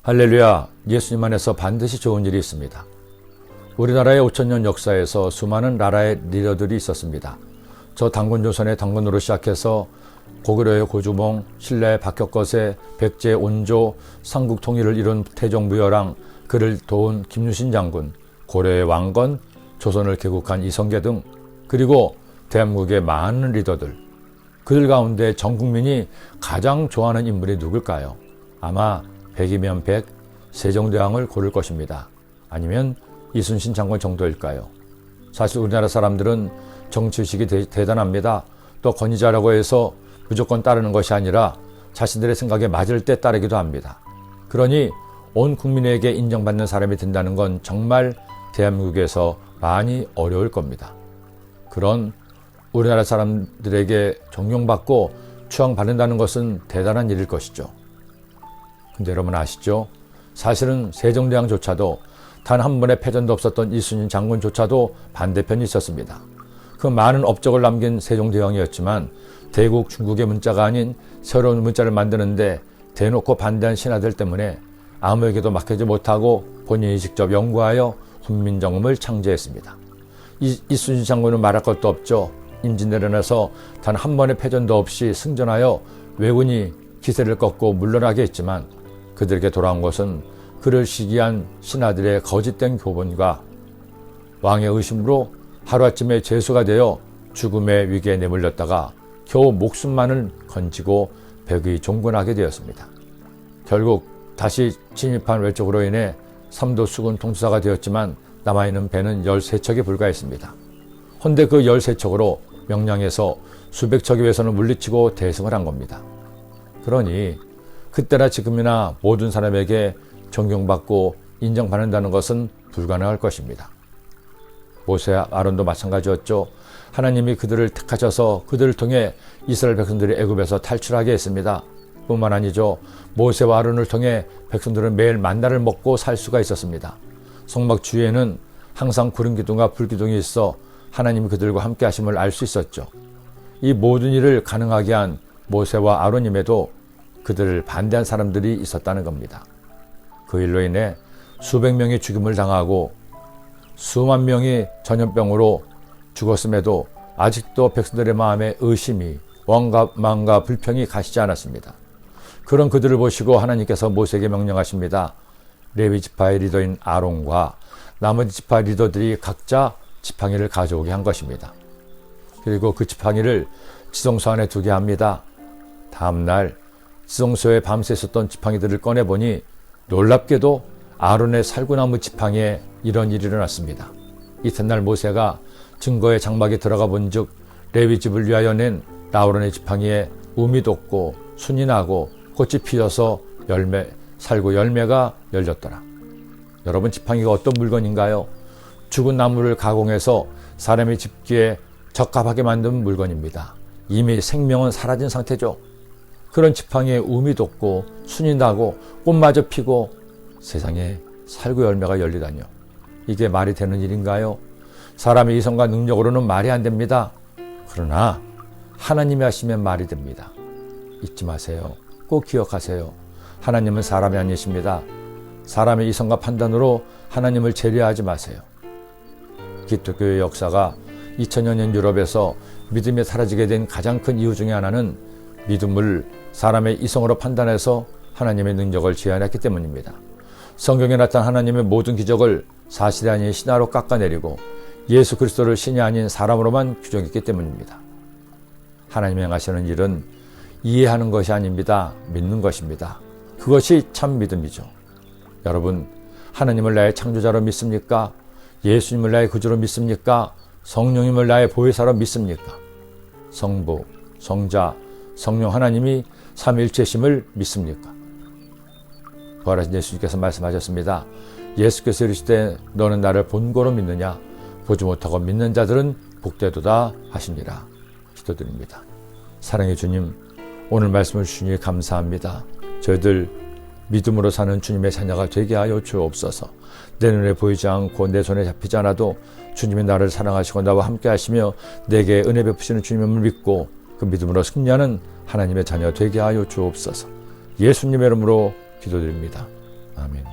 할렐루야, 예수님 안에서 반드시 좋은 일이 있습니다. 우리나라의 5천년 역사에서 수많은 나라의 리더들이 있었습니다. 저 당군조선의 당군으로 시작해서 고구려의 고주몽, 신라의 박혁거세, 백제의 온조, 삼국 통일을 이룬 태종부여랑, 그를 도운 김유신 장군, 고려의 왕건, 조선을 개국한 이성계 등, 그리고 대한민국의 많은 리더들, 그들 가운데 전 국민이 가장 좋아하는 인물이 누굴까요? 아마 100이면 100, 세종대왕을 고를 것입니다. 아니면 이순신 장군 정도일까요? 사실 우리나라 사람들은 정치의식이 대단합니다. 또 권위자라고 해서 무조건 따르는 것이 아니라 자신들의 생각에 맞을 때 따르기도 합니다. 그러니 온 국민에게 인정받는 사람이 된다는 건 정말 대한민국에서 많이 어려울 겁니다. 그런 우리나라 사람들에게 존경받고 추앙받는다는 것은 대단한 일일 것이죠. 근데 여러분 아시죠? 사실은 세종대왕조차도 단 한 번의 패전도 없었던 이순신 장군조차도 반대편이 있었습니다. 그 많은 업적을 남긴 세종대왕이었지만 대국 중국의 문자가 아닌 새로운 문자를 만드는데 대놓고 반대한 신하들 때문에 아무에게도 맡기지 못하고 본인이 직접 연구하여 훈민정음을 창제했습니다. 이순신 장군은 말할 것도 없죠. 임진 내려놔서 단 한 번의 패전도 없이 승전하여 왜군이 기세를 꺾고 물러나게 했지만 그들에게 돌아온 것은 그를 시기한 신하들의 거짓된 교본과 왕의 의심으로 하루아침에 죄수가 되어 죽음의 위기에 내몰렸다가 겨우 목숨만을 건지고 백의 종군하게 되었습니다. 결국 다시 진입한 외적으로 인해 삼도 수군 통수사가 되었지만 남아있는 배는 13척에 불과했습니다. 헌데 그 13척으로 명량에서 수백 척의 외선을 물리치고 대승을 한 겁니다. 그러니 그때나 지금이나 모든 사람에게 존경받고 인정받는다는 것은 불가능할 것입니다. 모세와 아론도 마찬가지였죠. 하나님이 그들을 택하셔서 그들을 통해 이스라엘 백성들이 애굽에서 탈출하게 했습니다. 뿐만 아니죠. 모세와 아론을 통해 백성들은 매일 만나를 먹고 살 수가 있었습니다. 성막 주위에는 항상 구름 기둥과 불 기둥이 있어 하나님이 그들과 함께 하심을 알 수 있었죠. 이 모든 일을 가능하게 한 모세와 아론임에도 그들을 반대한 사람들이 있었다는 겁니다. 그 일로 인해 수백 명이 죽임을 당하고 수만 명이 전염병으로 죽었음에도 아직도 백성들의 마음에 의심이, 원망과 불평이 가시지 않았습니다. 그런 그들을 보시고 하나님께서 모세에게 명령하십니다. 레위 지파의 리더인 아론과 나머지 지파 리더들이 각자 지팡이를 가져오게 한 것입니다. 그리고 그 지팡이를 지성소 안에 두게 합니다. 다음날 지성소에 밤새 있었던 지팡이들을 꺼내보니 놀랍게도 아론의 살구나무 지팡이에 이런 일이 일어났습니다. 이튿날 모세가 증거의 장막에 들어가 본즉 레위 집을 위하여 낸 아론의 지팡이에 um이 돋고 순이 나고 꽃이 피어서 살구 열매가 열렸더라. 여러분, 지팡이가 어떤 물건인가요? 죽은 나무를 가공해서 사람이 집기에 적합하게 만든 물건입니다. 이미 생명은 사라진 상태죠. 그런 지팡이에 um이 돋고 순이 나고 꽃마저 피고 세상에 살구 열매가 열리다니요. 이게 말이 되는 일인가요? 사람의 이성과 능력으로는 말이 안 됩니다. 그러나 하나님이 하시면 말이 됩니다. 잊지 마세요. 꼭 기억하세요. 하나님은 사람이 아니십니다. 사람의 이성과 판단으로 하나님을 제려하지 마세요. 기독교의 역사가 2000여 년 유럽에서 믿음이 사라지게 된 가장 큰 이유 중에 하나는 믿음을 사람의 이성으로 판단해서 하나님의 능력을 제한했기 때문입니다. 성경에 나타난 하나님의 모든 기적을 사실이 아닌 신화로 깎아내리고 예수 그리스도를 신이 아닌 사람으로만 규정했기 때문입니다. 하나님이 행하시는 일은 이해하는 것이 아닙니다. 믿는 것입니다. 그것이 참 믿음이죠. 여러분, 하나님을 나의 창조자로 믿습니까? 예수님을 나의 구주로 믿습니까? 성령님을 나의 보혜사로 믿습니까? 성부, 성자, 성령 하나님이 삼위일체심을 믿습니까? 부활하신 예수님께서 말씀하셨습니다. 예수께서 이르시되 너는 나를 본고로 믿느냐? 보지 못하고 믿는 자들은 복되도다 하시니라. 기도드립니다. 사랑의 주님, 오늘 말씀을 주시니 감사합니다. 저희들 믿음으로 사는 주님의 자녀가 되게 하여 주옵소서. 내 눈에 보이지 않고 내 손에 잡히지 않아도 주님이 나를 사랑하시고 나와 함께 하시며 내게 은혜 베푸시는 주님을 믿고 그 믿음으로 승리하는 하나님의 자녀 되게 하여 주옵소서. 예수님의 이름으로 기도드립니다. 아멘.